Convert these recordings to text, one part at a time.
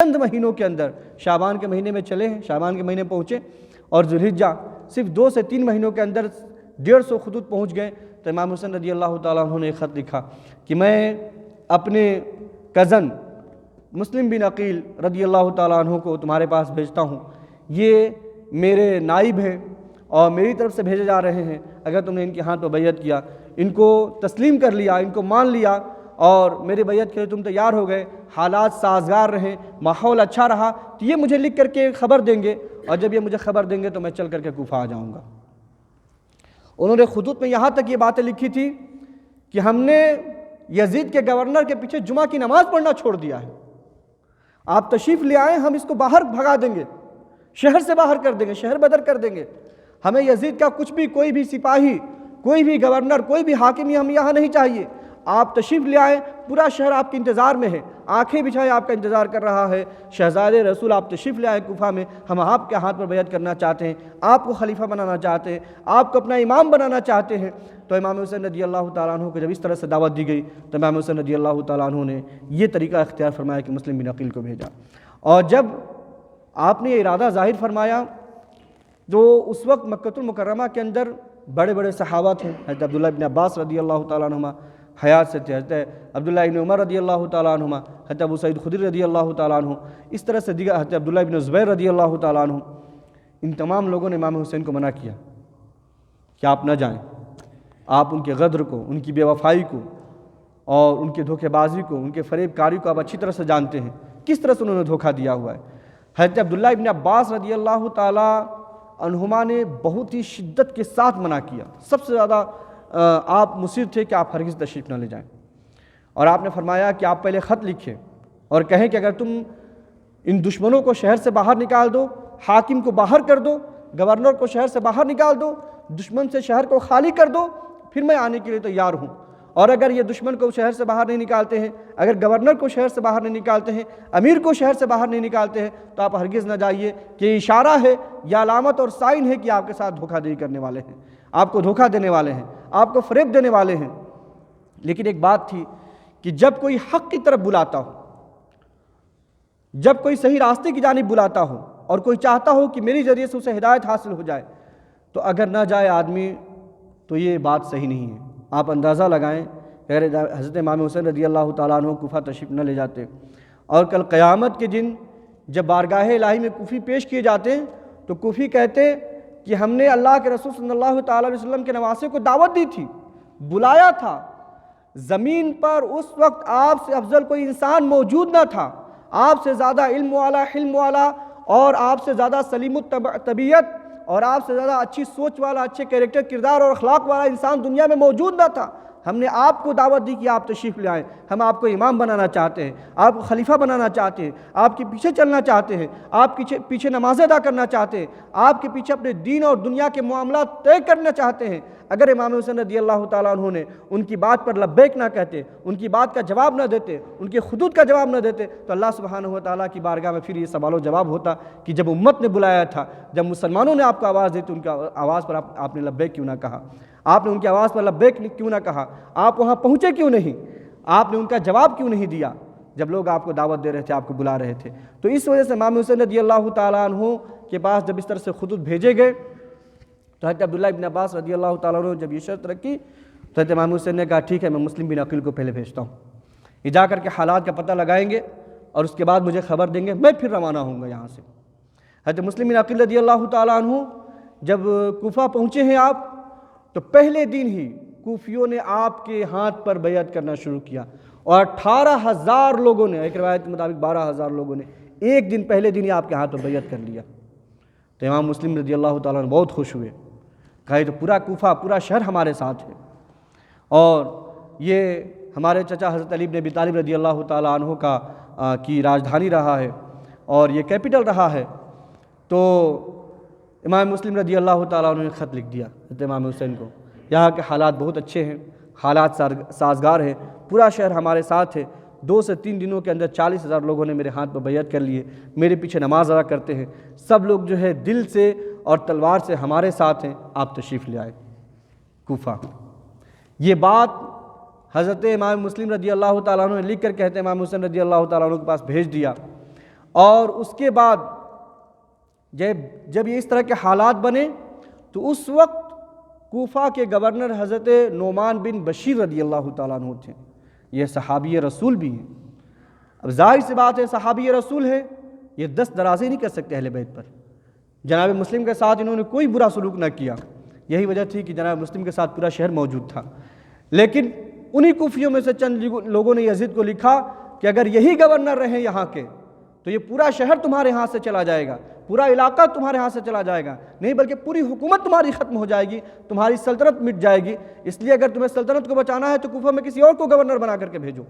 چند مہینوں کے اندر شعبان کے مہینے میں چلے ہیں، شعبان کے مہینے پہنچے اور ذوالحجہ صرف 2 سے 3 مہینوں کے اندر 150 خطوط پہنچ گئے تو امام حسین رضی اللہ تعالیٰ عنہ نے ایک خط لکھا کہ میں اپنے کزن مسلم بن عقیل رضی اللہ تعالیٰ عنہ کو تمہارے پاس بھیجتا ہوں، یہ میرے نائب ہیں اور میری طرف سے بھیجے جا رہے ہیں، اگر تم نے ان کے ہاتھ پہ بیعت کیا، ان کو تسلیم کر لیا، ان کو مان لیا اور میرے بیعت کے لیے تم تیار ہو گئے، حالات سازگار رہیں، ماحول اچھا رہا تو یہ مجھے لکھ کر کے خبر دیں گے، اور جب یہ مجھے خبر دیں گے تو میں چل کر کے کوفہ آ جاؤں گا۔ انہوں نے خطوط میں یہاں تک یہ باتیں لکھی تھی کہ ہم نے یزید کے گورنر کے پیچھے جمعہ کی نماز پڑھنا چھوڑ دیا ہے، آپ تشریف لے آئیں، ہم اس کو باہر بھگا دیں گے، شہر سے باہر کر دیں گے، شہر بدر کر دیں گے، ہمیں یزید کا کچھ بھی، کوئی بھی سپاہی، کوئی بھی گورنر، کوئی بھی حاکم ہم یہاں نہیں چاہیے، آپ تشریف لے آئیں، پورا شہر آپ کے انتظار میں ہے، آنکھیں بچھائے آپ کا انتظار کر رہا ہے، شہزادے رسول آپ تشریف لے آئیں کوفہ میں، ہم آپ کے ہاتھ پر بیعت کرنا چاہتے ہیں، آپ کو خلیفہ بنانا چاہتے ہیں، آپ کو اپنا امام بنانا چاہتے ہیں۔ تو امام حسین رضی اللہ تعالیٰ عنہ کو جب اس طرح سے دعوت دی گئی تو امام حسین رضی اللہ تعالیٰ عنہ نے یہ طریقہ اختیار فرمایا کہ مسلم بن عقیل کو بھیجا، اور جب آپ نے یہ ارادہ ظاہر فرمایا تو اس وقت مکہ المکرمہ کے اندر بڑے بڑے صحابہ تھے، حضرت عبداللہ ابن عباس رضی اللہ تعالیٰ عنہما حیات سے تھے، حضرت عبداللہ ابن عمر رضی اللہ تعالیٰ عنہما، حضرت ابو سعید خدری رضی اللہ تعالیٰ عنہ، اس طرح سے دیگر حضرت عبداللہ ابن زبیر رضی اللہ تعالیٰ عنہ، ان تمام لوگوں نے امام حسین کو منع کیا کہ آپ نہ جائیں، آپ ان کے غدر کو، ان کی بے وفائی کو اور ان کے دھوکے بازی کو، ان کے فریب کاری کو آپ اچھی طرح سے جانتے ہیں، کس طرح سے انہوں نے دھوکہ دیا ہوا ہے۔ حضرت عبداللہ ابن عباس رضی اللہ تعالیٰ عنہما نے بہت ہی شدت کے ساتھ منع کیا، سب سے زیادہ آپ مصر تھے کہ آپ ہرگز تشریف نہ لے جائیں، اور آپ نے فرمایا کہ آپ پہلے خط لکھیں اور کہیں کہ اگر تم ان دشمنوں کو شہر سے باہر نکال دو، حاکم کو باہر کر دو، گورنر کو شہر سے باہر نکال دو، دشمن سے شہر کو خالی کر دو، پھر میں آنے کے لیے تیار ہوں، اور اگر یہ دشمن کو شہر سے باہر نہیں نکالتے ہیں، اگر گورنر کو شہر سے باہر نہیں نکالتے ہیں، امیر کو شہر سے باہر نہیں نکالتے ہیں تو آپ ہرگز نہ جائیے، کہ اشارہ ہے یا علامت اور سائن ہے کہ آپ کے ساتھ دھوکہ دہی کرنے والے ہیں، آپ کو دھوکہ دینے والے ہیں، آپ کو فریب دینے والے ہیں۔ لیکن ایک بات تھی کہ جب کوئی حق کی طرف بلاتا ہو، جب کوئی صحیح راستے کی جانب بلاتا ہو اور کوئی چاہتا ہو کہ میری ذریعے سے اسے ہدایت حاصل ہو جائے، تو اگر نہ جائے آدمی تو یہ بات صحیح نہیں ہے۔ آپ اندازہ لگائیں کہ اگر حضرت امام حسین رضی اللہ تعالیٰ عنہ کوفہ تشریف نہ لے جاتے اور کل قیامت کے دن جب بارگاہ الہی میں کوفی پیش کیے جاتے ہیں تو کوفی کہتے کہ ہم نے اللہ کے رسول صلی اللہ تعالیٰ علیہ وسلم کے نواسے کو دعوت دی تھی، بلایا تھا، زمین پر اس وقت آپ سے افضل کوئی انسان موجود نہ تھا، آپ سے زیادہ علم والا، حلم والا، اور آپ سے زیادہ سلیم الطبیعت اور آپ سے زیادہ اچھی سوچ والا، اچھے کیریکٹر، کردار اور اخلاق والا انسان دنیا میں موجود نہ تھا۔ ہم نے آپ کو دعوت دی کہ آپ تشریف لے آئیں، ہم آپ کو امام بنانا چاہتے ہیں، آپ کو خلیفہ بنانا چاہتے ہیں، آپ کے پیچھے چلنا چاہتے ہیں، آپ کے پیچھے نمازیں ادا کرنا چاہتے ہیں، آپ کے پیچھے اپنے دین اور دنیا کے معاملات طے کرنا چاہتے ہیں۔ اگر امام حسین رضی اللہ تعالیٰ عنہ نے ان کی بات پر لبیک نہ کہتے، ان کی بات کا جواب نہ دیتے، ان کے خطوط کا جواب نہ دیتے، تو اللہ سبحانہ و تعالیٰ کی بارگاہ میں پھر یہ سوال و جواب ہوتا کہ جب امت نے بلایا تھا، جب مسلمانوں نے آپ کو آواز دی تو ان کی آواز پر آپ نے لبیک کیوں نہ کہا، آپ نے ان کی آواز پر لبیک کیوں نہ کہا، آپ وہاں پہنچے کیوں نہیں، آپ نے ان کا جواب کیوں نہیں دیا جب لوگ آپ کو دعوت دے رہے تھے، آپ کو بلا رہے تھے۔ تو اس وجہ سے امام حسین رضی اللہ تعالیٰ عنہ کے پاس جب اس طرح سے خطوط بھیجے گئے تو حضرت عبداللہ ابن عباس رضی اللہ تعالیٰ عنہ جب یہ شرط رکھی تو حضرت امام حسین نے کہا ٹھیک ہے، میں مسلم بن عقیل کو پہلے بھیجتا ہوں، یہ جا کر کے حالات کا پتہ لگائیں گے اور اس کے بعد مجھے خبر دیں گے، میں پھر روانہ ہوں گا یہاں سے۔ حضرت مسلم بن عقیل رضی اللہ تعالیٰ عنہ جب کوفہ پہنچے ہیں آپ تو پہلے دن ہی کوفیوں نے آپ کے ہاتھ پر بیعت کرنا شروع کیا، اور 18,000 لوگوں نے، ایک روایت کے مطابق 12,000 لوگوں نے ایک دن پہلے دن ہی آپ کے ہاتھ پر بیعت کر لیا۔ تو امام مسلم رضی اللہ تعالیٰ عنہ بہت خوش ہوئے، کہا تو پورا کوفہ، پورا شہر ہمارے ساتھ ہے، اور یہ ہمارے چچا حضرت علی بن ابی طالب رضی اللہ تعالیٰ عنہ کی راجدھانی رہا ہے اور یہ کیپٹل رہا ہے۔ تو امام مسلم رضی اللہ تعالیٰ عنہ نے خط لکھ دیا حضرت امام حسین کو، یہاں کے حالات بہت اچھے ہیں، حالات سازگار ہیں، پورا شہر ہمارے ساتھ ہے، 2 سے 3 دنوں کے اندر 40,000 لوگوں نے میرے ہاتھ پر بیعت کر لیے، میرے پیچھے نماز ادا کرتے ہیں، سب لوگ جو ہے دل سے اور تلوار سے ہمارے ساتھ ہیں، آپ تشریف لے آئے کوفہ۔ یہ بات حضرت امام مسلم رضی اللہ تعالیٰ عنہ نے لکھ کر کہتے ہیں امام حسین رضی اللہ تعالیٰ عنہ کے پاس بھیج دیا، اور اس کے بعد جب یہ اس طرح کے حالات بنے تو اس وقت کوفہ کے گورنر حضرت نعمان بن بشیر رضی اللہ تعالیٰ عنہ تھے. یہ صحابی رسول بھی ہیں. اب ظاہر سی بات ہے صحابی رسول ہے، یہ دست درازی نہیں کر سکتے اہل بیت پر. جناب مسلم کے ساتھ انہوں نے کوئی برا سلوک نہ کیا، یہی وجہ تھی کہ جناب مسلم کے ساتھ پورا شہر موجود تھا. لیکن انہی کوفیوں میں سے چند لوگوں نے یزید کو لکھا کہ اگر یہی گورنر رہیں یہاں کے تو یہ پورا شہر تمہارے ہاتھ سے چلا جائے گا، پورا علاقہ تمہارے ہاتھ سے چلا جائے گا، نہیں بلکہ پوری حکومت تمہاری ختم ہو جائے گی، تمہاری سلطنت مٹ جائے گی. اس لیے اگر تمہیں سلطنت کو بچانا ہے تو کوفہ میں کسی اور کو گورنر بنا کر کے بھیجو.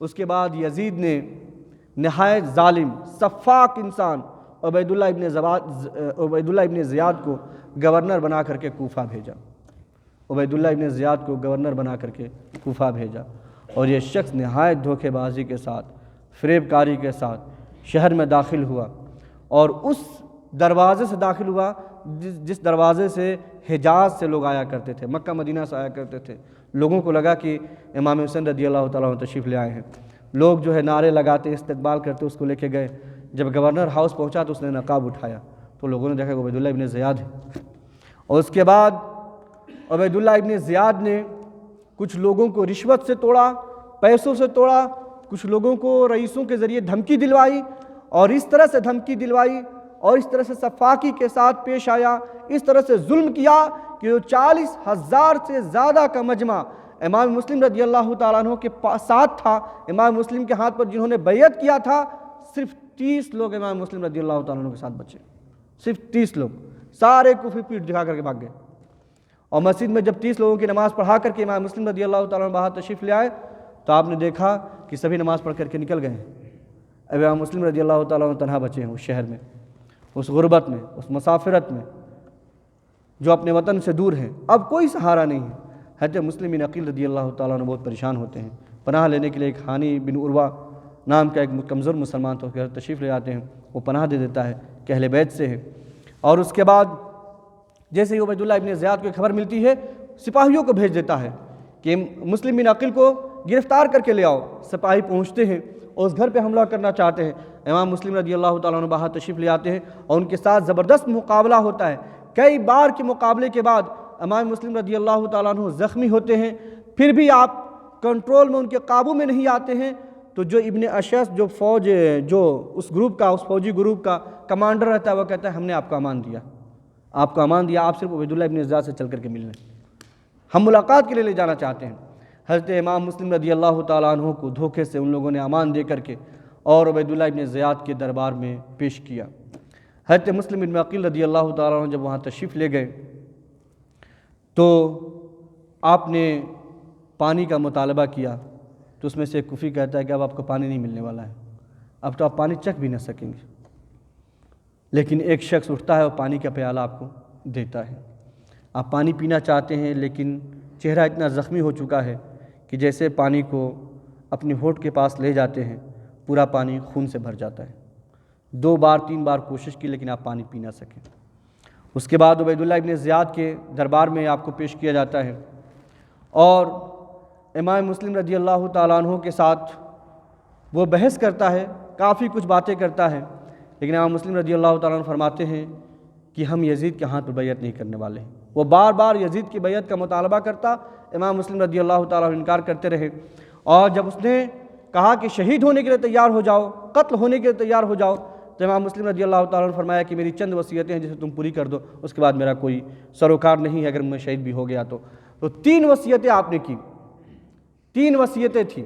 اس کے بعد یزید نے نہایت ظالم سفاک انسان عبید اللہ ابن زیاد کو گورنر بنا کر کے کوفہ بھیجا. عبید اللہ ابن زیاد کو گورنر بنا کر کے کوفہ بھیجا. اور یہ شخص نہایت دھوکے بازی کے ساتھ، فریب کاری کے ساتھ شہر میں داخل ہوا، اور اس دروازے سے داخل ہوا جس دروازے سے حجاز سے لوگ آیا کرتے تھے، مکہ مدینہ سے آیا کرتے تھے. لوگوں کو لگا کہ امام حسین رضی اللہ تعالیٰ عنہ تشریف لے آئے ہیں. لوگ جو ہے نعرے لگاتے، استقبال کرتے، اس کو لے کے گئے. جب گورنر ہاؤس پہنچا تو اس نے نقاب اٹھایا تو لوگوں نے دیکھا کہ عبید اللہ ابن زیاد ہے. اور اس کے بعد عبید اللہ ابن زیاد نے کچھ لوگوں کو رشوت سے توڑا، پیسوں سے توڑا، کچھ لوگوں کو رئیسوں کے ذریعے دھمکی دلوائی، اور اس طرح سے دھمکی دلوائی اور اس طرح سے سفاکی کے ساتھ پیش آیا، اس طرح سے ظلم کیا کہ 40,000 سے زیادہ کا مجمع امام مسلم رضی اللہ تعالیٰ عنہ کے ساتھ تھا. امام مسلم کے ہاتھ پر جنہوں نے بیعت کیا تھا صرف 30 لوگ امام مسلم رضی اللہ تعالیٰ عنہ کے ساتھ بچے، صرف 30 لوگ. سارے کوفی پیٹ دکھا کر کے بھاگ گئے. اور مسجد میں جب 30 لوگوں کی نماز پڑھا کر کے امام مسلم رضی اللہ تعالیٰ عنہ باہر تشریف لے آئے تو آپ نے دیکھا کہ سبھی نماز پڑھ کر کے نکل گئے ہیں. اب امام مسلم رضی اللہ تعالیٰ عنہ تنہا بچے ہیں اس شہر میں، اس غربت میں، اس مسافرت میں، جو اپنے وطن سے دور ہیں. اب کوئی سہارا نہیں ہے. حضرت مسلم بن عقیل رضی اللہ تعالیٰ عنہ بہت پریشان ہوتے ہیں. پناہ لینے کے لیے ایک ہانی بن عروہ نام کا ایک کمزور مسلمان تو گھر تشریف لے آتے ہیں. وہ پناہ دے دیتا ہے کہ اہل بیت سے ہے. اور اس کے بعد جیسے ہی عبید اللہ ابن زیاد کو خبر ملتی ہے سپاہیوں کو بھیج دیتا ہے کہ مسلم بن عقیل کو گرفتار کر کے لے آؤ. سپاہی پہنچتے ہیں اور اس گھر پہ حملہ کرنا چاہتے ہیں. امام مسلم رضی اللہ تعالیٰ عنہ باہر تشریف لے آتے ہیں اور ان کے ساتھ زبردست مقابلہ ہوتا ہے. کئی بار کے مقابلے کے بعد امام مسلم رضی اللہ تعالیٰ عنہ زخمی ہوتے ہیں، پھر بھی آپ کنٹرول میں ان کے قابو میں نہیں آتے ہیں. تو جو ابن اشعث جو اس فوجی گروپ کا کمانڈر رہتا ہے وہ کہتا ہے ہم نے آپ کو امان دیا، آپ صرف عبید اللہ ابن زیاد سے چل کر کے ملنے، ہم ملاقات کے لیے لے جانا چاہتے ہیں. حضرت امام مسلم رضی اللہ تعالیٰ عنہ کو دھوکے سے ان لوگوں نے امان دے کر کے اور عبید اللہ ابن زیاد کے دربار میں پیش کیا. حضرت مسلم بن عقیل رضی اللہ تعالیٰ عنہ جب وہاں تشریف لے گئے تو آپ نے پانی کا مطالبہ کیا تو اس میں سے ایک کوفی کہتا ہے کہ اب آپ کو پانی نہیں ملنے والا ہے، اب تو آپ پانی چکھ بھی نہ سکیں گے. لیکن ایک شخص اٹھتا ہے اور پانی کا پیالہ آپ کو دیتا ہے. آپ پانی پینا چاہتے ہیں لیکن چہرہ اتنا زخمی ہو چکا ہے کہ جیسے پانی کو اپنے ہونٹ کے پاس لے جاتے ہیں پورا پانی خون سے بھر جاتا ہے. 2 بار 3 بار کوشش کی لیکن آپ پانی پی نہ سکیں. اس کے بعد عبید اللہ ابن زیاد کے دربار میں آپ کو پیش کیا جاتا ہے اور امام مسلم رضی اللہ تعالیٰ عنہ کے ساتھ وہ بحث کرتا ہے، کافی کچھ باتیں کرتا ہے. لیکن امام مسلم رضی اللہ تعالیٰ عنہ فرماتے ہیں کہ ہم یزید کے ہاتھ پر بیعت نہیں کرنے والے ہیں. وہ بار بار یزید کی بیعت کا مطالبہ کرتا، امام مسلم رضی اللہ تعالیٰ عنہ انکار کرتے رہے. اور جب اس نے کہا کہ شہید ہونے کے لیے تیار ہو جاؤ، قتل ہونے کے لیے تیار ہو جاؤ، تو امام مسلم رضی اللہ تعالیٰ عنہ فرمایا کہ میری چند وصیتیں ہیں جسے تم پوری کر دو، اس کے بعد میرا کوئی سروکار نہیں ہے اگر میں شہید بھی ہو گیا تو. 3 وصیتیں آپ نے کی، 3 وصیتیں تھیں.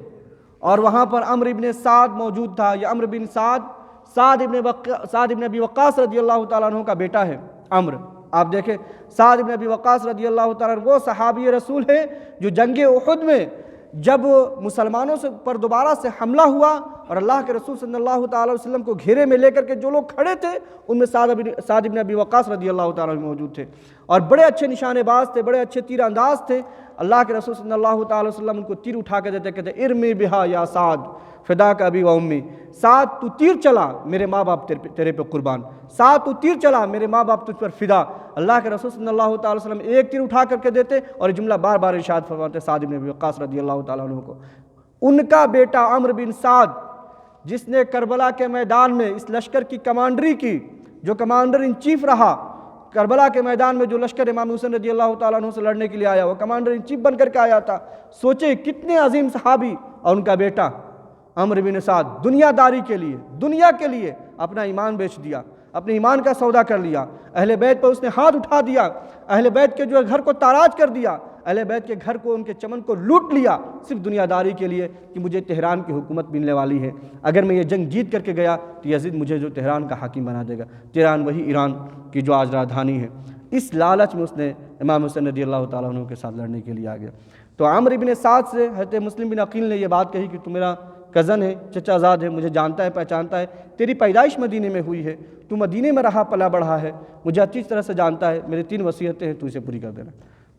اور وہاں پر عمرو ابن سعد موجود تھا. یہ عمرو بن سعد ابن ابی وقاص رضی اللہ تعالیٰ عنہ کا بیٹا ہے عمرو. آپ دیکھیں سعد ابن ابی وقاص رضی اللہ تعالیٰ عنہ وہ صحابی رسول ہے جو جنگ احد میں جب مسلمانوں سے پر دوبارہ سے حملہ ہوا اور اللہ کے رسول صلی اللہ تعالی وسلم کو گھیرے میں لے کر کے جو لوگ کھڑے تھے ان میں سعد ابن ابی وقاص رضی اللہ تعالیٰ عنہ موجود تھے. اور بڑے اچھے نشانے باز تھے، بڑے اچھے تیر انداز تھے. اللہ کے رسول صلی اللہ تعالی وسلم ان کو تیر اٹھا کے دیتے، کہتے ارمی بہا یا سعد فداک ابی و امی. سعد تو تیر چلا، میرے ماں باپ تیرے پہ قربان. سعد تو تیر چلا، میرے ماں باپ تجھ پر فدا. اللہ کے رسول صلی اللہ تعالی وسلم ایک تیر اٹھا کر کے دیتے اور یہ جملہ بار بار ارشاد فرماتے سعد ابن ابی وقاص رضی اللہ تعالیٰ عنہ کو. ان کا بیٹا عمرو بن سعد جس نے کربلا کے میدان میں اس لشکر کی کمانڈری کی، جو کمانڈر ان چیف رہا کربلا کے میدان میں، جو لشکر امام حسین رضی اللہ تعالیٰ عنہ سے لڑنے کے لیے آیا، وہ کمانڈر ان چیف بن کر کے آیا تھا۔ سوچے کتنے عظیم صحابی، اور ان کا بیٹا عمرو بن سعد دنیا داری کے لیے، دنیا کے لیے اپنا ایمان بیچ دیا، اپنے ایمان کا سودا کر لیا، اہل بیت پر اس نے ہاتھ اٹھا دیا، اہل بیت کے جو گھر کو تاراج کر دیا، اہل بیت کے گھر کو، ان کے چمن کو لوٹ لیا، صرف دنیا داری کے لیے کہ مجھے تہران کی حکومت ملنے والی ہے، اگر میں یہ جنگ جیت کر کے گیا تو یزید مجھے جو تہران کا حاکم بنا دے گا، تہران وہی ایران کی جو آج راجدھانی ہے۔ اس لالچ میں اس نے امام حسین رضی اللہ تعالیٰ عنہ کے ساتھ لڑنے کے لیے آ گیا۔ تو عمرو بن سعد سے حضرت مسلم بن عقیل نے یہ بات کہی کہ تو میرا کزن ہے، چچا زاد ہے، مجھے جانتا ہے، پہچانتا ہے، تیری پیدائش مدینے میں ہوئی ہے، تو مدینے میں رہا پلا بڑھا ہے، مجھے اچھی طرح سے جانتا ہے، میری 3 وصیتیں ہیں، تو اسے پوری کر دینا۔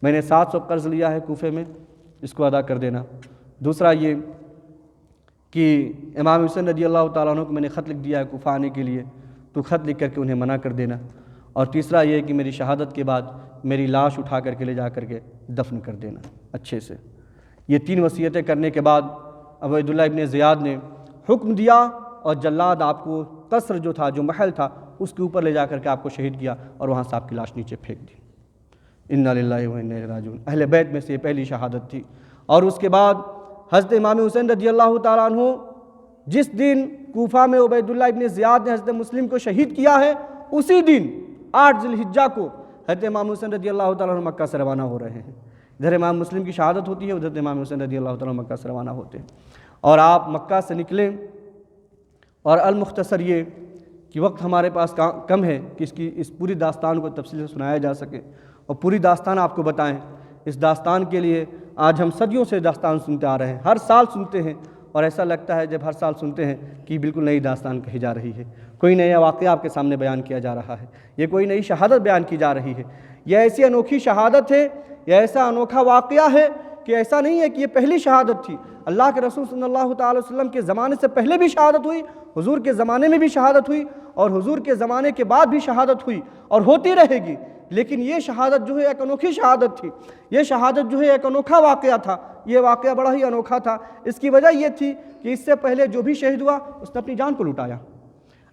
میں نے 700 قرض لیا ہے کوفے میں، اس کو ادا کر دینا۔ دوسرا یہ کہ امام حسین رضی اللہ تعالیٰ عنہ کو میں نے خط لکھ دیا ہے کوفہ آنے کے لیے، تو خط لکھ کر کے انہیں منع کر دینا۔ اور تیسرا یہ کہ میری شہادت کے بعد میری لاش اٹھا کر کے لے جا کر کے دفن کر دینا اچھے سے۔ یہ 3 وصیتیں کرنے کے بعد ابو عبداللہ ابن زیاد نے حکم دیا، اور جلاد آپ کو قصر جو تھا، جو محل تھا، اس کے اوپر لے جا کر کے آپ کو شہید کیا، اور وہاں سے آپ کی لاش نیچے پھینک دی۔ انا للہ و انا الیہ راجعون۔ اہل بیت میں سے یہ پہلی شہادت تھی۔ اور اس کے بعد حضرت امام حسین رضی اللہ تعالیٰ عنہ جس دن کوفہ میں عبیداللہ ابن زیاد نے حضرت مسلم کو شہید کیا ہے، اسی دن 8 ذی الحجہ کو حضرت امام حسین رضی اللہ تعالیٰ عنہ مکہ سے روانہ ہو رہے ہیں۔ ادھر امام مسلم کی شہادت ہوتی ہے، ادھر امام حسین رضی اللہ تعالیٰ عنہ مکہ سے روانہ ہوتے ہیں۔ اور آپ مکہ سے نکلیں، اور المختصر یہ کہ وقت ہمارے پاس کم ہے کہ اس پوری داستان کو تفصیل سے سنایا جا سکے اور پوری داستان آپ کو بتائیں۔ اس داستان کے لیے آج ہم صدیوں سے داستان سنتے آ رہے ہیں، ہر سال سنتے ہیں، اور ایسا لگتا ہے جب ہر سال سنتے ہیں کہ بالکل نئی داستان کہی جا رہی ہے، کوئی نیا واقعہ آپ کے سامنے بیان کیا جا رہا ہے، یہ کوئی نئی شہادت بیان کی جا رہی ہے، یہ ایسی انوکھی شہادت ہے، یہ ایسا انوکھا واقعہ ہے کہ ایسا نہیں ہے کہ یہ پہلی شہادت تھی۔ اللہ کے رسول صلی اللہ تعالی وسلم کے زمانے سے پہلے بھی شہادت ہوئی، حضور کے زمانے میں بھی شہادت ہوئی، اور حضور کے زمانے کے بعد بھی شہادت ہوئی، اور ہوتی رہے گی۔ لیکن یہ شہادت جو ہے ایک انوکھی شہادت تھی، یہ شہادت جو ہے ایک انوکھا واقعہ تھا، یہ واقعہ بڑا ہی انوکھا تھا۔ اس کی وجہ یہ تھی کہ اس سے پہلے جو بھی شہید ہوا، اس نے اپنی جان کو لٹایا،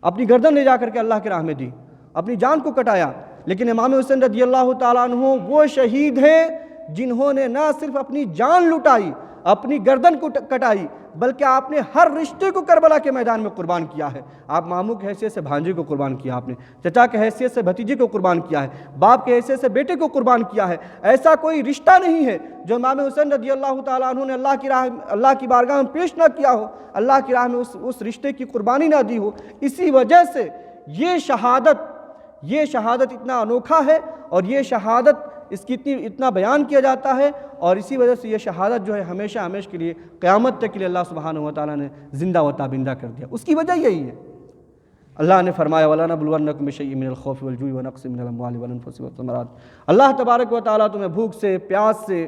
اپنی گردن لے جا کر کے اللہ کی راہ میں دی، اپنی جان کو کٹایا۔ لیکن امام حسین رضی اللہ تعالیٰ عنہ وہ شہید ہیں جنہوں نے نہ صرف اپنی جان لٹائی، اپنی گردن کو کٹائی، بلکہ آپ نے ہر رشتے کو کربلا کے میدان میں قربان کیا ہے۔ آپ ماموں کی حیثیت سے بھانجے کو قربان کیا، آپ نے چچا کی حیثیت سے بھتیجے کو قربان کیا ہے، باپ کی حیثیت سے بیٹے کو قربان کیا ہے۔ ایسا کوئی رشتہ نہیں ہے جو امام حسین رضی اللہ تعالیٰ عنہ نے اللہ کی بارگاہ میں پیش نہ کیا ہو، اللہ کی راہ میں اس رشتے کی قربانی نہ دی ہو۔ اسی وجہ سے یہ شہادت اتنا انوکھا ہے، اور یہ شہادت اس کی اتنا بیان کیا جاتا ہے، اور اسی وجہ سے یہ شہادت جو ہے ہمیشہ ہمیشہ کے لیے قیامت تک کے لیے اللہ سبحانہ و تعالیٰ نے زندہ و تابندہ کر دیا۔ اس کی وجہ یہی ہے، اللہ نے فرمایا وَلَنَبْلُوَنَّكُم بِشَيْءٍ مِّنَ الْخَوْفِ وَالْجُوعِ وَنَقْصٍ مِّنَ الْأَمْوَالِ وَالْأَنفُسِ وَالثَّمَرَاتِ۔ اللہ تبارک و تعالیٰ تمہیں بھوک سے، پیاس سے،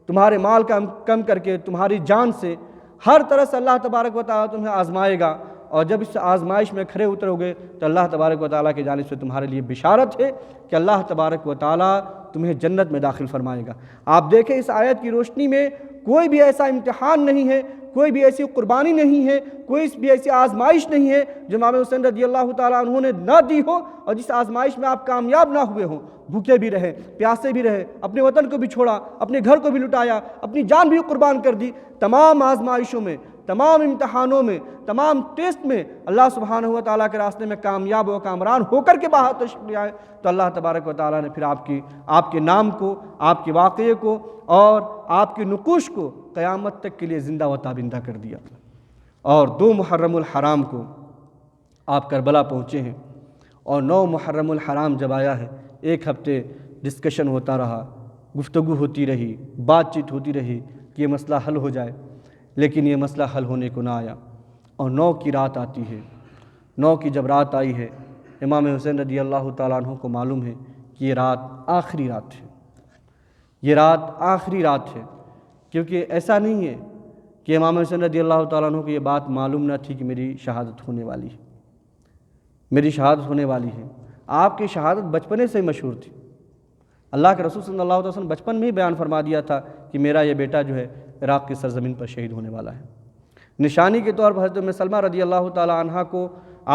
تمہارے مال کا کم کر کے، تمہاری جان سے، ہر طرح سے اللہ تبارک و تعالیٰ تمہیں آزمائے گا، اور جب اس آزمائش میں کھڑے اترو گے تو اللہ تبارک و تعالیٰ کی جانب سے تمہارے لیے بشارت ہے کہ اللہ تبارک و تعالیٰ تمہیں جنت میں داخل فرمائے گا۔ آپ دیکھیں اس آیت کی روشنی میں کوئی بھی ایسا امتحان نہیں ہے، کوئی بھی ایسی قربانی نہیں ہے، کوئی بھی ایسی آزمائش نہیں ہے جو امام حسین رضی اللہ تعالیٰ عنہ نے نہ دی ہو، اور جس آزمائش میں آپ کامیاب نہ ہوئے ہوں، بھوکے بھی رہے، پیاسے بھی رہے، اپنے وطن کو بھی چھوڑا، اپنے گھر کو بھی لٹایا، اپنی جان بھی قربان کر دی۔ تمام آزمائشوں میں، تمام امتحانوں میں، تمام ٹیسٹ میں اللہ سبحانہ و تعالیٰ کے راستے میں کامیاب و کامران ہو کر کے باہر تشریف لے آئے، تو اللہ تبارک و تعالیٰ نے پھر آپ کے نام کو، آپ کے واقعے کو اور آپ کے نقوش کو قیامت تک کے لیے زندہ و تابندہ کر دیا۔ اور 2 محرم الحرام کو آپ کربلا پہنچے ہیں، اور 9 محرم الحرام جب آیا ہے، 1 ہفتے ڈسکشن ہوتا رہا، گفتگو ہوتی رہی، بات چیت ہوتی رہی کہ یہ مسئلہ حل ہو جائے، لیکن یہ مسئلہ حل ہونے کو نہ آیا۔ اور 9 کی رات آتی ہے، 9 کی جب رات آئی ہے، امام حسین رضی اللہ تعالیٰ عنہ کو معلوم ہے کہ یہ رات آخری رات ہے، یہ رات آخری رات ہے، کیونکہ ایسا نہیں ہے کہ امام حسین رضی اللہ تعالیٰ عنہ کو یہ بات معلوم نہ تھی کہ میری شہادت ہونے والی ہے، میری شہادت ہونے والی ہے۔ آپ کی شہادت بچپنے سے مشہور تھی، اللہ کے رسول صلی اللہ علیہ وسلم بچپن میں ہی بیان فرما دیا تھا کہ میرا یہ بیٹا جو ہے عراق کی سرزمین پر شہید ہونے والا ہے۔ نشانی کے طور پر حضرت ام سلمہ رضی اللہ تعالی عنہ کو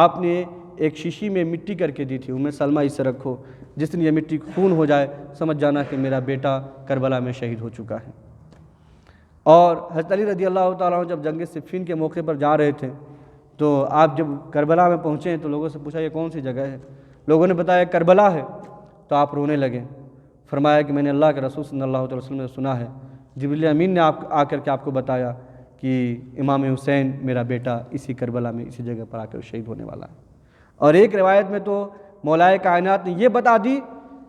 آپ نے ایک شیشی میں مٹی کر کے دی تھی، ام سلمہ اسے رکھو، جس دن یہ مٹی خون ہو جائے سمجھ جانا کہ میرا بیٹا کربلا میں شہید ہو چکا ہے۔ اور حضرت علی رضی اللہ تعالیٰ عنہ جب جنگ صفین کے موقع پر جا رہے تھے تو آپ جب کربلا میں پہنچے تو لوگوں سے پوچھا یہ کون سی جگہ ہے؟ لوگوں نے بتایا کربلا ہے، تو آپ رونے لگے۔ فرمایا کہ میں نے اللہ کے رسول صلی اللہ علیہ وسلم سے سنا ہے، جبریل امین نے آ کر کے آپ کو بتایا کہ امام حسین میرا بیٹا اسی کربلا میں اسی جگہ پر آ کر شہید ہونے والا ہے۔ اور ایک روایت میں تو مولائے کائنات نے یہ بتا دی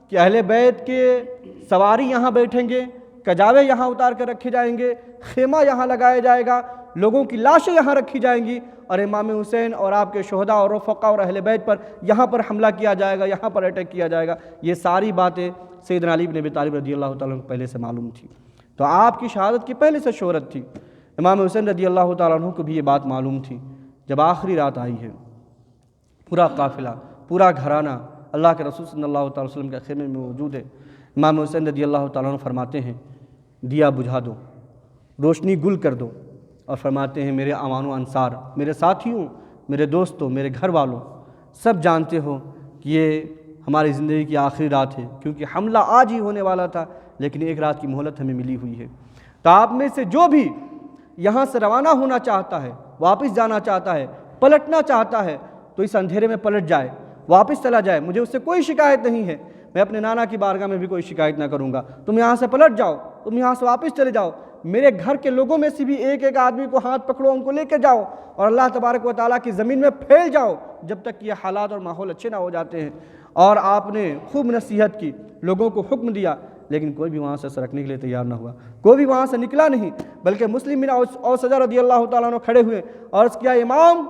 کہ اہل بیت کے سواری یہاں بیٹھیں گے، کجاوے یہاں اتار کر رکھے جائیں گے، خیمہ یہاں لگایا جائے گا، لوگوں کی لاشیں یہاں رکھی جائیں گی، اور امام حسین اور آپ کے شہداء اور رفقاء اور اہل بیت پر یہاں پر حملہ کیا جائے گا، یہاں پر اٹیک کیا جائے گا۔ یہ ساری باتیں سیدنا علی بن ابی طالب رضی اللہ تعالیٰ عنہ کو پہلے سے معلوم تھی، تو آپ کی شہادت کی پہلے سے شہرت تھی۔ امام حسین رضی اللہ تعالیٰ عنہ کو بھی یہ بات معلوم تھی۔ جب آخری رات آئی ہے، پورا قافلہ، پورا گھرانہ اللہ کے رسول صلی اللہ تعالیٰ وسلم کے خیمے میں موجود ہے۔ امام حسین رضی اللہ تعالیٰ عنہ فرماتے ہیں دیا بجھا دو، روشنی گل کر دو، اور فرماتے ہیں میرے اعوان و انصار، میرے ساتھیوں، میرے دوستوں، میرے گھر والوں، سب جانتے ہو کہ یہ ہماری زندگی کی آخری رات ہے، کیونکہ حملہ آج ہی ہونے والا تھا لیکن ایک رات کی مہلت ہمیں ملی ہوئی ہے۔ تو آپ میں سے جو بھی یہاں سے روانہ ہونا چاہتا ہے، واپس جانا چاہتا ہے، پلٹنا چاہتا ہے، تو اس اندھیرے میں پلٹ جائے، واپس چلا جائے، مجھے اس سے کوئی شکایت نہیں ہے، میں اپنے نانا کی بارگاہ میں بھی کوئی شکایت نہ کروں گا۔ تم یہاں سے پلٹ جاؤ، تم یہاں سے واپس چلے جاؤ، میرے گھر کے لوگوں میں سے بھی ایک ایک آدمی کو ہاتھ پکڑو، ان کو لے کے جاؤ اور اللہ تبارک و تعالیٰ کی زمین میں پھیل جاؤ جب تک کہ یہ حالات اور ماحول اچھے نہ ہو جاتے ہیں۔ اور آپ نے خوب نصیحت کی، لوگوں کو حکم دیا، لیکن کوئی بھی وہاں سے سرکنے کے لیے تیار نہ ہوا، کوئی بھی وہاں سے نکلا نہیں، بلکہ مسلم بن اوسجہ رضی اللہ تعالیٰ عنہ کھڑے ہوئے اور عرض کیا امام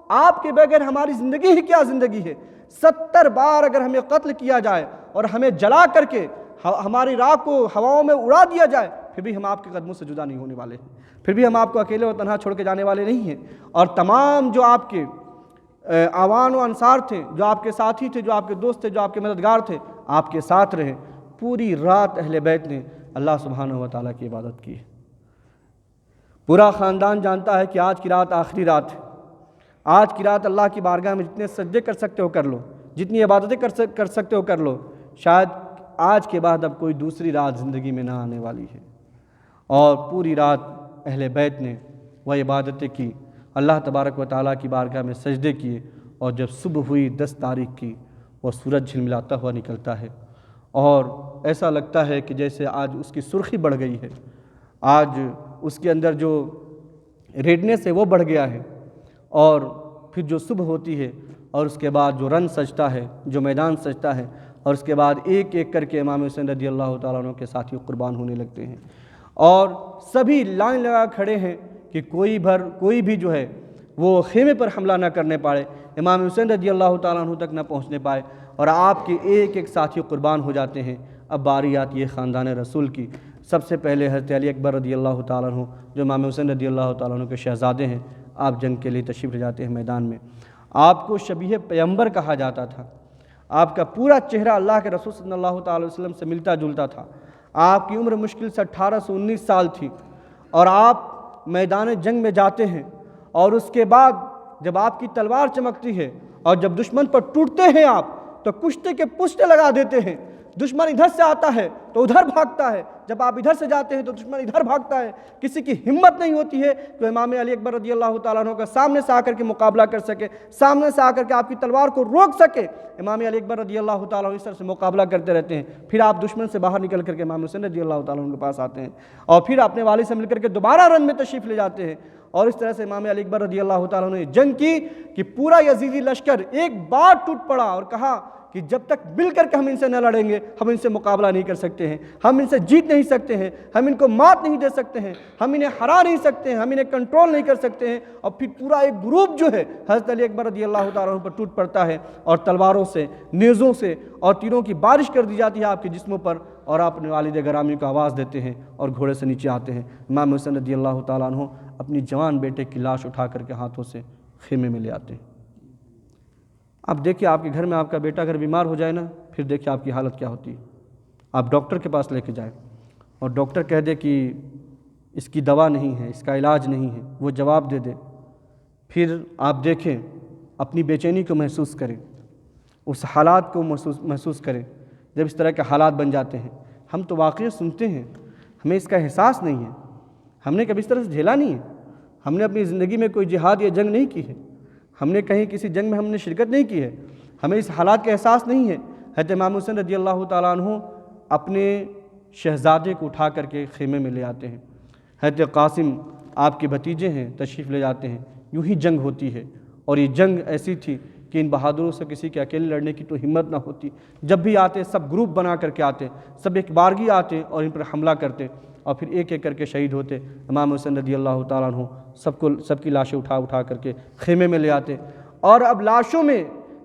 آپ کے بغیر ہماری زندگی ہی کیا زندگی ہے؟ 70 بار اگر ہمیں قتل کیا جائے اور ہمیں جلا کر کے ہماری راہ کو ہواؤں میں اڑا دیا جائے، پھر بھی ہم آپ کے قدموں سے جدا نہیں ہونے والے ہیں، پھر بھی ہم آپ کو اکیلے اور تنہا چھوڑ کے جانے والے نہیں ہیں۔ اور تمام جو آپ کے اعوان و انصار تھے، جو آپ کے ساتھی تھے، جو آپ کے دوست تھے، جو آپ کے مددگار تھے، آپ کے ساتھ رہے۔ پوری رات اہل بیت نے اللہ سبحانہ و تعالیٰ کی عبادت کی۔ پورا خاندان جانتا ہے کہ آج کی رات آخری رات ہے، آج کی رات اللہ کی بارگاہ میں جتنے سجدے کر سکتے ہو کر لو، جتنی عبادتیں کر سکتے ہو کر لو، شاید آج کے بعد اب کوئی دوسری رات زندگی میں نہ آنے والی ہے۔ اور پوری رات اہل بیت نے وہ عبادتیں کی، اللہ تبارک و تعالیٰ کی بارگاہ میں سجدے کیے، اور جب صبح ہوئی 10 تاریخ کی، وہ سورج جھلملاتا ہوا نکلتا ہے، اور ایسا لگتا ہے کہ جیسے آج اس کی سرخی بڑھ گئی ہے، آج اس کے اندر جو ریڈنس ہے وہ بڑھ گیا ہے۔ اور پھر جو صبح ہوتی ہے اور اس کے بعد جو رن سجتا ہے، جو میدان سجتا ہے، اور اس کے بعد ایک ایک کر کے امام حسین رضی اللہ تعالیٰ عنہ کے ساتھی قربان ہونے لگتے ہیں، اور سبھی لائن لگا کھڑے ہیں کہ کوئی بھی جو ہے وہ خیمے پر حملہ نہ کرنے پائے، امام حسین رضی اللہ تعالیٰ عنہ تک نہ پہنچنے پائے، اور آپ کے ایک ایک ساتھی قربان ہو جاتے ہیں۔ اب باری آتی ہے خاندان رسول کی۔ سب سے پہلے حضرت علی اکبر رضی اللہ تعالیٰ عنہ جو امام حسین رضی اللہ تعالیٰ عنہ کے شہزادے ہیں، آپ جنگ کے لیے تشریف لے جاتے ہیں میدان میں۔ آپ کو شبیہ پیغمبر کہا جاتا تھا، آپ کا پورا چہرہ اللہ کے رسول صلی اللہ تعالی وسلم سے ملتا جلتا تھا۔ آپ کی عمر مشکل سے 18 سے 19 سال تھی، اور آپ میدان جنگ میں جاتے ہیں، اور اس کے بعد جب آپ کی تلوار چمکتی ہے اور جب دشمن پر ٹوٹتے ہیں آپ تو کشتے کے پشتے لگا دیتے ہیں۔ دشمن ادھر سے آتا ہے تو ادھر بھاگتا ہے، جب آپ ادھر سے جاتے ہیں تو دشمن ادھر بھاگتا ہے۔ کسی کی ہمت نہیں ہوتی ہے کہ امام علی اکبر رضی اللہ تعالیٰ عنہ کا سامنے سے آ کر کے مقابلہ کر سکے، سامنے سے آ کر کے آپ کی تلوار کو روک سکے۔ امام علی اکبر رضی اللہ تعالیٰ عنہ اس طرح سے مقابلہ کرتے رہتے ہیں، پھر آپ دشمن سے باہر نکل کر کے امام حسین رضی اللہ تعالیٰ عنہ کے پاس آتے ہیں، اور پھر اپنے والد سے مل کر کے دوبارہ رن میں تشریف لے جاتے ہیں۔ اور اس طرح سے امام علی اکبر رضی اللہ تعالیٰ عنہ نے جنگ کی کہ پورا یزیدی لشکر ایک بار ٹوٹ پڑا اور کہا کہ جب تک مل کر کے ہم ان سے نہ لڑیں گے ہم ان سے مقابلہ نہیں کر سکتے ہیں، ہم ان سے جیت نہیں سکتے ہیں، ہم ان کو مات نہیں دے سکتے ہیں، ہم انہیں ہرا نہیں سکتے ہیں، ہم انہیں کنٹرول نہیں کر سکتے ہیں۔ اور پھر پورا ایک گروپ جو ہے حضرت علی اکبر رضی اللہ تعالیٰ عنہ پر ٹوٹ پڑتا ہے، اور تلواروں سے، نیزوں سے اور تیروں کی بارش کر دی جاتی ہے آپ کے جسموں پر، اور آپ اپنے والد گرامی کو آواز دیتے ہیں اور گھوڑے سے نیچے آتے ہیں۔ امام حسین رضی اللہ تعالیٰ عنہ اپنی جوان بیٹے کی لاش اٹھا کر کے ہاتھوں سے خیمے میں لے آتے ہیں۔ اب دیکھیے آپ کے گھر میں آپ کا بیٹا اگر بیمار ہو جائے نا، پھر دیکھیے آپ کی حالت کیا ہوتی ہے۔ آپ ڈاکٹر کے پاس لے کے جائیں اور ڈاکٹر کہہ دے کہ اس کی دوا نہیں ہے، اس کا علاج نہیں ہے، وہ جواب دے دے، پھر آپ دیکھیں اپنی بے چینی کو محسوس کریں، اس حالات کو محسوس کریں جب اس طرح کے حالات بن جاتے ہیں۔ ہم تو واقعی سنتے ہیں، ہمیں اس کا احساس نہیں ہے، ہم نے کبھی اس طرح سے جھیلا نہیں ہے، ہم نے اپنی زندگی میں کوئی جہاد یا جنگ نہیں کی ہے، ہم نے کہیں کسی جنگ میں ہم نے شرکت نہیں کی ہے، ہمیں اس حالات کا احساس نہیں ہے۔ حضرت امام حسین رضی اللہ تعالیٰ عنہ اپنے شہزادے کو اٹھا کر کے خیمے میں لے آتے ہیں، حضرت قاسم آپ کے بھتیجے ہیں، تشریف لے جاتے ہیں، یوں ہی جنگ ہوتی ہے، اور یہ جنگ ایسی تھی کہ ان بہادروں سے کسی کے اکیلے لڑنے کی تو ہمت نہ ہوتی، جب بھی آتے سب گروپ بنا کر کے آتے، سب ایک بارگی آتے اور ان پر حملہ کرتے، اور پھر ایک ایک کر کے شہید ہوتے۔ امام حسین رضی اللہ تعالیٰ عنہ سب کی لاشیں اٹھا کر کے خیمے میں لے آتے، اور اب لاشوں میں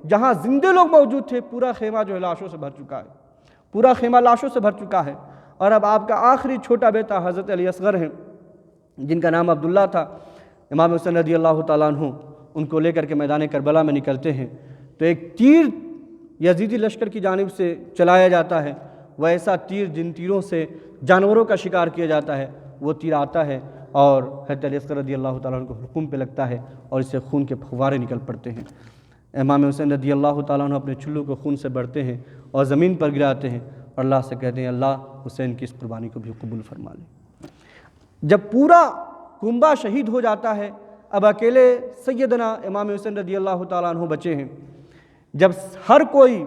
جہاں زندے لوگ موجود تھے پورا خیمہ جو ہے لاشوں سے بھر چکا ہے، پورا خیمہ لاشوں سے بھر چکا ہے، اور اب آپ کا آخری چھوٹا بیٹا حضرت علی اصغر ہیں جن کا نام عبداللہ تھا، امام حسین رضی اللہ تعالیٰ عنہ ان کو لے کر کے میدان کربلا میں نکلتے ہیں، تو ایک تیر یزیدی لشکر کی جانب سے چلایا جاتا ہے، وہ ایسا تیر جن تیروں سے جانوروں کا شکار کیا جاتا ہے، وہ تیر آتا ہے اور حضرت علی اصغر رضی اللہ تعالیٰ عنہ کو حلقوم پہ لگتا ہے اور اس سے خون کے پھوارے نکل پڑتے ہیں۔ امام حسین رضی اللہ تعالیٰ عنہ اپنے چلو کو خون سے بڑھتے ہیں اور زمین پر گراتے ہیں اور اللہ سے کہتے ہیں اللہ حسین کی اس قربانی کو بھی قبول فرما لے۔ جب پورا کنبہ شہید ہو جاتا ہے، اب اکیلے سیدنا امام حسین رضی اللہ تعالیٰ عنہ بچے ہیں۔ جب ہر کوئی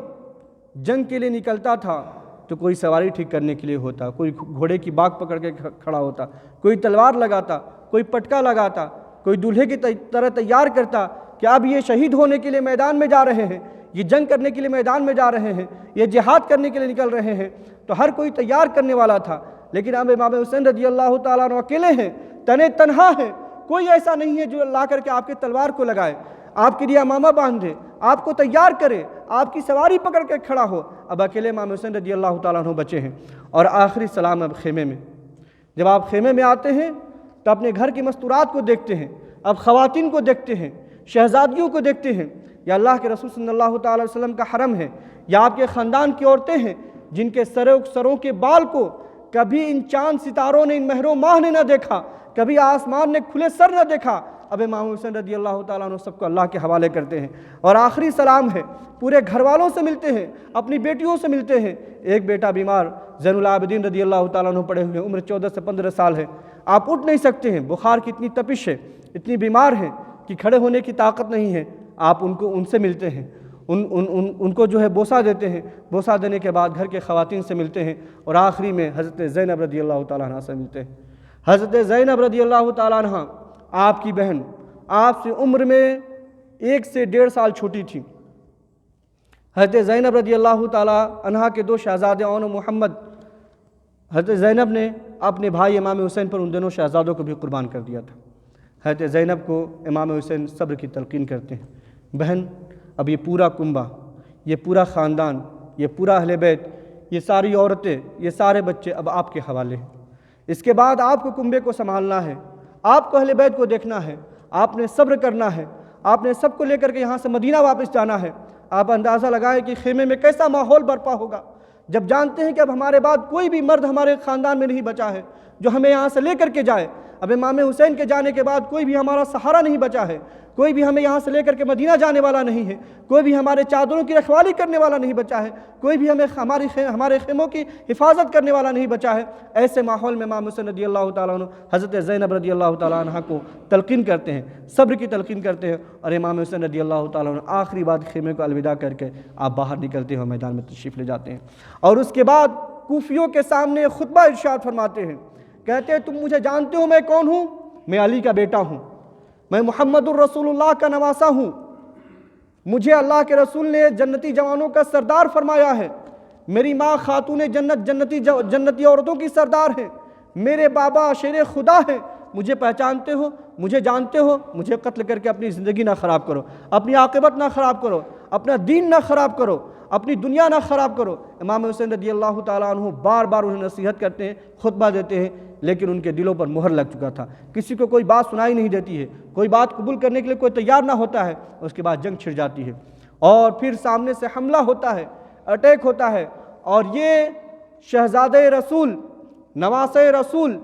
جنگ کے لیے نکلتا تھا تو کوئی سواری ٹھیک کرنے کے لیے ہوتا، کوئی گھوڑے کی باگ پکڑ کے کھڑا ہوتا، کوئی تلوار لگاتا، کوئی پٹکا لگاتا، کوئی دولہے کی طرح تیار کرتا کہ اب یہ شہید ہونے کے لیے میدان میں جا رہے ہیں، یہ جنگ کرنے کے لیے میدان میں جا رہے ہیں، یہ جہاد کرنے کے لیے نکل رہے ہیں، تو ہر کوئی تیار کرنے والا تھا۔ لیکن اب امام حسین رضی اللہ تعالیٰ عنہ اکیلے ہیں، تنہا ہیں، کوئی ایسا نہیں ہے جو لا کر کے آپ کے تلوار کو لگائے، آپ کے لیے امامہ باندھے، آپ کو تیار کرے، آپ کی سواری پکڑ کے کھڑا ہو۔ اب اکیلے امام حسین رضی اللہ تعالیٰ عنہ بچے ہیں، اور آخری سلام اب خیمے میں، جب آپ خیمے میں آتے ہیں تو اپنے گھر کی مستورات کو دیکھتے ہیں، اب خواتین کو دیکھتے ہیں، شہزادیوں کو دیکھتے ہیں، یا اللہ کے رسول صلی اللہ تعالیٰ علیہ وسلم کا حرم ہے، یا آپ کے خاندان کی عورتیں ہیں جن کے سروں کے بال کو کبھی ان چاند ستاروں نے، ان مہروں ماہ نے نہ دیکھا، کبھی آسمان نے کھلے سر نہ دیکھا۔ اب امام حسین رضی اللہ تعالیٰ عنہ سب کو اللہ کے حوالے کرتے ہیں، اور آخری سلام ہے، پورے گھر والوں سے ملتے ہیں، اپنی بیٹیوں سے ملتے ہیں۔ ایک بیٹا بیمار زین العابدین رضی اللہ تعالیٰ عنہ پڑے ہوئے ہیں، عمر 14 سے 15 سال ہے، آپ اٹھ نہیں سکتے ہیں، بخار کی اتنی تپش ہے، اتنی بیمار ہیں کہ کھڑے ہونے کی طاقت نہیں ہے۔ آپ ان سے ملتے ہیں، ان کو جو ہے بوسہ دیتے ہیں، بوسہ دینے کے بعد گھر کے خواتین سے ملتے ہیں، اور آخری میں حضرت زینب رضی اللہ تعالیٰ عنہ سے ملتے ہیں۔ حضرت زینب رضی اللہ تعالیٰ عنہ آپ کی بہن، آپ سے عمر میں 1 سے 1.5 سال چھوٹی تھی۔ حضرت زینب رضی اللہ تعالیٰ عنہ کے 2 شہزادے اون و محمد، حضرت زینب نے اپنے بھائی امام حسین پر ان دونوں شہزادوں کو بھی قربان کر دیا تھا۔ حضرت زینب کو امام حسین صبر کی تلقین کرتے ہیں، بہن اب یہ پورا کنبہ، یہ پورا خاندان، یہ پورا اہل بیت، یہ ساری عورتیں، یہ سارے بچے اب آپ کے حوالے ہیں۔ اس کے بعد آپ کو کنبے کو سنبھالنا ہے، آپ کو اہل بیت کو دیکھنا ہے، آپ نے صبر کرنا ہے، آپ نے سب کو لے کر کے یہاں سے مدینہ واپس جانا ہے۔ آپ اندازہ لگائیں کہ خیمے میں کیسا ماحول برپا ہوگا جب جانتے ہیں کہ اب ہمارے بعد کوئی بھی مرد ہمارے خاندان میں نہیں بچا ہے جو ہمیں یہاں سے لے کر کے جائے۔ اب امام حسین کے جانے کے بعد کوئی بھی ہمارا سہارا نہیں بچا ہے، کوئی بھی ہمیں یہاں سے لے کر کے مدینہ جانے والا نہیں ہے، کوئی بھی ہمارے چادروں کی رکھوالی کرنے والا نہیں بچا ہے، کوئی بھی ہمارے خیموں کی حفاظت کرنے والا نہیں بچا ہے۔ ایسے ماحول میں امام حسین رضی اللہ تعالیٰ عنہ حضرت زینب رضی اللہ تعالیٰ عنہ کو تلقین کرتے ہیں، صبر کی تلقین کرتے ہیں، اور امام حسین رضی اللہ تعالیٰ عنہ آخری بار خیمے کو الوداع کر کے آپ باہر نکلتے ہیں اور میدان میں تشریف لے جاتے ہیں، اور اس کے بعد کوفیوں کے سامنے خطبہ ارشاد فرماتے ہیں، کہتے ہیں تم مجھے جانتے ہو میں کون ہوں؟ میں علی کا بیٹا ہوں، میں محمد الرسول اللہ کا نواسہ ہوں، مجھے اللہ کے رسول نے جنتی جوانوں کا سردار فرمایا ہے، میری ماں خاتون جنت جنتی عورتوں کی سردار ہیں، میرے بابا شیر خدا ہیں، مجھے پہچانتے ہو، مجھے جانتے ہو، مجھے قتل کر کے اپنی زندگی نہ خراب کرو، اپنی عاقبت نہ خراب کرو، اپنا دین نہ خراب کرو، اپنی دنیا نہ خراب کرو۔ امام حسین رضی اللہ تعالیٰ عنہ بار بار انہیں نصیحت کرتے ہیں، خطبہ دیتے ہیں، لیکن ان کے دلوں پر مہر لگ چکا تھا، کسی کو کوئی بات سنائی نہیں دیتی ہے، کوئی بات قبول کرنے کے لیے کوئی تیار نہ ہوتا ہے۔ اس کے بعد جنگ چھڑ جاتی ہے، اور پھر سامنے سے حملہ ہوتا ہے، اٹیک ہوتا ہے، اور یہ شہزادہ رسول، نواسہ رسول،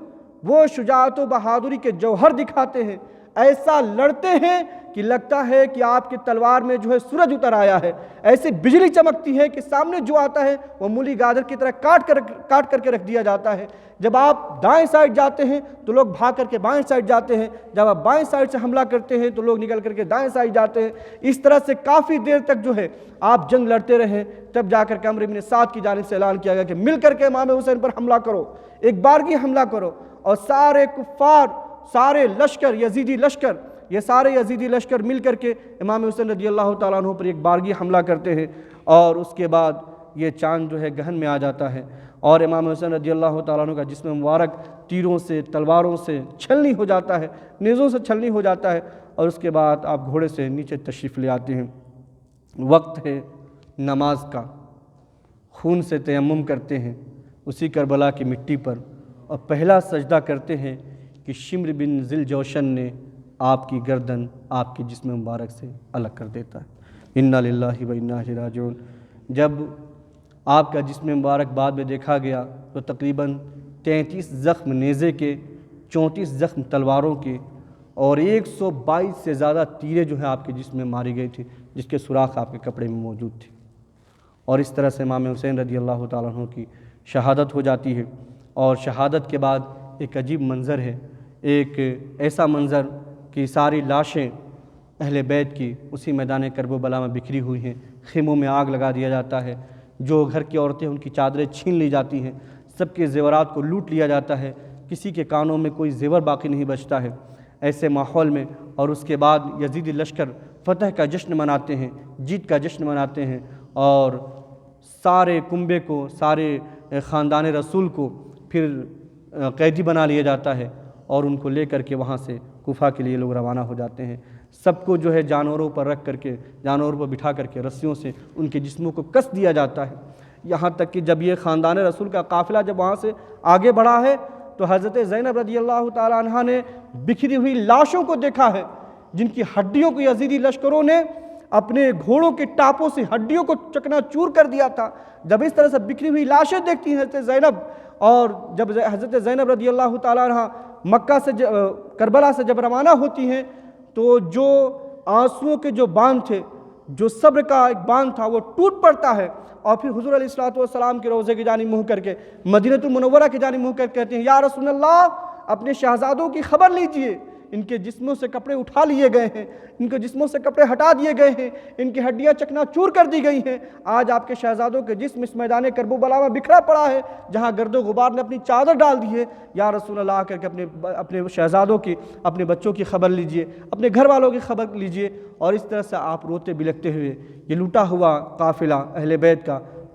وہ شجاعت و بہادری کے جوہر دکھاتے ہیں، ایسا لڑتے ہیں کہ لگتا ہے کہ آپ کی تلوار میں جو ہے سورج اتر آیا ہے، ایسی بجلی چمکتی ہے کہ سامنے جو آتا ہے وہ مولی گاجر کی طرح کاٹ کر کے رکھ دیا جاتا ہے۔ جب آپ دائیں سائڈ جاتے ہیں تو لوگ بھاگ کر کے بائیں سائڈ جاتے ہیں، جب آپ بائیں سائڈ سے حملہ کرتے ہیں تو لوگ نکل کر کے دائیں سائڈ جاتے ہیں۔ اس طرح سے کافی دیر تک جو ہے آپ جنگ لڑتے رہے، تب جا کر کے عمرو بن سعد کی جانب سے اعلان کیا گیا کہ مل کر کے امام حسین پر حملہ کرو، ایک بارگی حملہ کرو، اور سارے کفار، سارے لشکر، یزیدی لشکر، یہ سارے یزیدی لشکر مل کر کے امام حسین رضی اللہ تعالیٰ عنہ پر ایک بارگی حملہ کرتے ہیں، اور اس کے بعد یہ چاند جو ہے گہن میں آ جاتا ہے، اور امام حسین رضی اللہ تعالیٰ عنہ کا جسم مبارک تیروں سے، تلواروں سے چھلنی ہو جاتا ہے، نیزوں سے چھلنی ہو جاتا ہے، اور اس کے بعد آپ گھوڑے سے نیچے تشریف لے آتے ہیں۔ وقت ہے نماز کا، خون سے تیمم کرتے ہیں اسی کربلا کی مٹی پر، اور پہلا سجدہ کرتے ہیں کہ شمر بن ذی الجوشن نے آپ کی گردن آپ کے جسم مبارک سے الگ کر دیتا ہے۔ انا للہ و انا الیہ راجعون۔ جب آپ کا جسم مبارک بعد میں دیکھا گیا تو تقریباً 33 زخم نیزے کے، 34 زخم تلواروں کے، اور 122 سے زیادہ تیریں جو ہیں آپ کے جسم میں ماری گئی تھی، جس کے سوراخ آپ کے کپڑے میں موجود تھے۔ اور اس طرح سے امام حسین رضی اللہ تعالیٰ عنہ کی شہادت ہو جاتی ہے۔ اور شہادت کے بعد ایک عجیب منظر ہے، ایک ایسا منظر کہ ساری لاشیں اہل بیت کی اسی میدان کرب و بلا میں بکھری ہوئی ہیں، خیموں میں آگ لگا دیا جاتا ہے، جو گھر کی عورتیں ان کی چادریں چھین لی جاتی ہیں، سب کے زیورات کو لوٹ لیا جاتا ہے، کسی کے کانوں میں کوئی زیور باقی نہیں بچتا ہے۔ ایسے ماحول میں اور اس کے بعد یزیدی لشکر فتح کا جشن مناتے ہیں، جیت کا جشن مناتے ہیں، اور سارے کنبے کو، سارے خاندان رسول کو پھر قیدی بنا لیا جاتا ہے، اور ان کو لے کر کے وہاں سے کوفہ کے لیے لوگ روانہ ہو جاتے ہیں۔ سب کو جو ہے جانوروں پر رکھ کر کے، جانوروں پر بٹھا کر کے رسیوں سے ان کے جسموں کو کس دیا جاتا ہے، یہاں تک کہ جب یہ خاندان رسول کا قافلہ جب وہاں سے آگے بڑھا ہے تو حضرت زینب رضی اللہ تعالیٰ عنہ نے بکھری ہوئی لاشوں کو دیکھا ہے، جن کی ہڈیوں کو یزیدی لشکروں نے اپنے گھوڑوں کے ٹاپوں سے ہڈیوں کو چکنا چور کر دیا تھا۔ جب اس طرح سے بکھری ہوئی لاشیں دیکھتی ہیں حضرت زینب، اور جب حضرت زینب رضی اللہ تعالیٰ عنہ مکہ سے کربلا سے جب روانہ ہوتی ہیں تو جو آنسوؤں کے جو باندھ تھے، جو صبر کا ایک باندھ تھا، وہ ٹوٹ پڑتا ہے، اور پھر حضور علیہ الصلوۃ کے روضے کی جانب منہ کر کے، مدینہ المنورہ کی جانب منہ کر کے کہتے ہیں، یا رسول اللہ، اپنے شہزادوں کی خبر لیجئے، ان کے جسموں سے کپڑے اٹھا لیے گئے ہیں، ان کے جسموں سے کپڑے ہٹا دیے گئے ہیں، ان کی ہڈیاں چکنا چور کر دی گئی ہیں، آج آپ کے شہزادوں کے جسم اس میدان کرب و بلا میں بکھرا پڑا ہے جہاں گرد و غبار نے اپنی چادر ڈال دی ہے۔ یا رسول اللہ کر کے اپنے شہزادوں کی، اپنے بچوں کی خبر لیجئے، اپنے گھر والوں کی خبر لیجئے۔ اور اس طرح سے آپ روتے بلکتے ہوئے یہ لوٹا ہوا قافلہ اہل بیت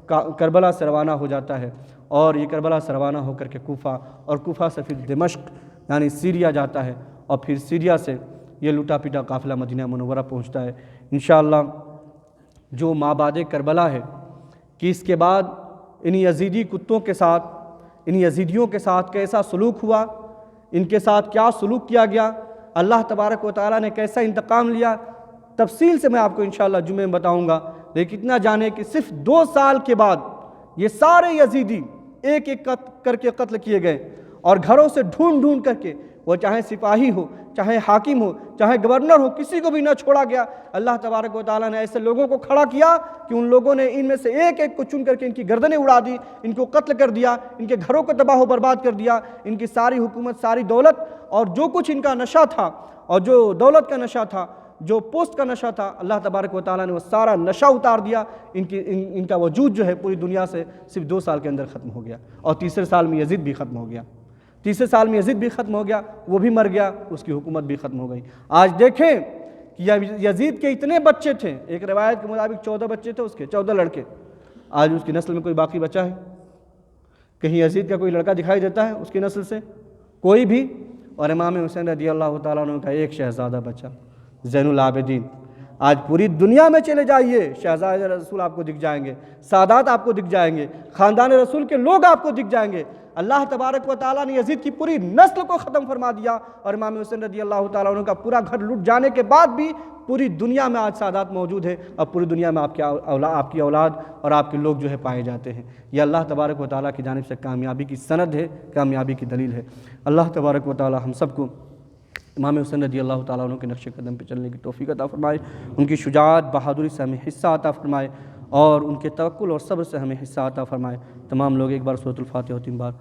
کا کربلا سے روانہ ہو جاتا ہے، اور یہ کربلا سے روانہ ہو کر کے کوفہ، اور کوفہ سے پھر دمشق یعنی سیریا جاتا ہے، اور پھر سیریا سے یہ لوٹا پیٹا قافلہ مدینہ منورہ پہنچتا ہے۔ انشاءاللہ جو مابعد کربلا ہے کہ اس کے بعد ان یزیدی کتوں کے ساتھ، ان یزیدیوں کے ساتھ کیسا سلوک ہوا، ان کے ساتھ کیا سلوک کیا گیا، اللہ تبارک و تعالیٰ نے کیسا انتقام لیا، تفصیل سے میں آپ کو انشاءاللہ جمعے میں بتاؤں گا۔ لیکن اتنا جانے کہ صرف 2 سال کے بعد یہ سارے یزیدی ایک ایک کر کے قتل کیے گئے، اور گھروں سے ڈھونڈ ڈھونڈ کر کے، وہ چاہے سپاہی ہو، چاہے حاکم ہو، چاہے گورنر ہو، کسی کو بھی نہ چھوڑا گیا۔ اللہ تبارک و تعالیٰ نے ایسے لوگوں کو کھڑا کیا کہ ان لوگوں نے ان میں سے ایک ایک کو چن کر کے ان کی گردنیں اڑا دی، ان کو قتل کر دیا، ان کے گھروں کو تباہ و برباد کر دیا، ان کی ساری حکومت، ساری دولت، اور جو کچھ ان کا نشہ تھا، اور جو دولت کا نشہ تھا، جو پوسٹ کا نشہ تھا، اللہ تبارک و تعالیٰ نے وہ سارا نشہ اتار دیا۔ ان کا وجود جو ہے پوری دنیا سے صرف 2 سال کے اندر ختم ہو گیا، اور تیسرے سال میں یزید بھی ختم ہو گیا، تیسرے سال میں یزید بھی ختم ہو گیا، وہ بھی مر گیا، اس کی حکومت بھی ختم ہو گئی۔ آج دیکھیں کہ یزید کے اتنے بچے تھے، ایک روایت کے مطابق 14 بچے تھے اس کے، 14 لڑکے، آج اس کی نسل میں کوئی باقی بچا ہے؟ کہیں یزید کا کوئی لڑکا دکھائی دیتا ہے اس کی نسل سے؟ کوئی بھی۔ اور امام حسین رضی اللہ تعالیٰ عنہ کا ایک شہزادہ بچا، زین العابدین۔ آج پوری دنیا میں چلے جائیے، شہزادہ رسول آپ کو دکھ جائیں گے، سادات آپ کو دکھ جائیں گے، خاندان رسول کے لوگ آپ کو دکھ جائیں گے۔ اللہ تبارک و تعالیٰ نے یزید کی پوری نسل کو ختم فرما دیا، اور امام حسین رضی اللہ تعالیٰ عنہ کا پورا گھر لٹ جانے کے بعد بھی پوری دنیا میں آج سادات موجود ہے، اور پوری دنیا میں آپ کی اولاد اور آپ کے لوگ جو ہے پائے جاتے ہیں۔ یہ اللہ تبارک و تعالیٰ کی جانب سے کامیابی کی سند ہے، کامیابی کی دلیل ہے۔ اللہ تبارک و تعالیٰ ہم سب کو امام حسین رضی اللہ تعالیٰ عنہ کے نقش قدم پہ چلنے کی توفیق عطا فرمائے، ان کی شجاعت بہادری سے ہمیں حصہ عطا فرمائے، اور ان کے توکل اور صبر سے ہمیں حصہ عطا فرمائے۔ تمام لوگ ایک بار سورۃ الفاتحہ 3 بار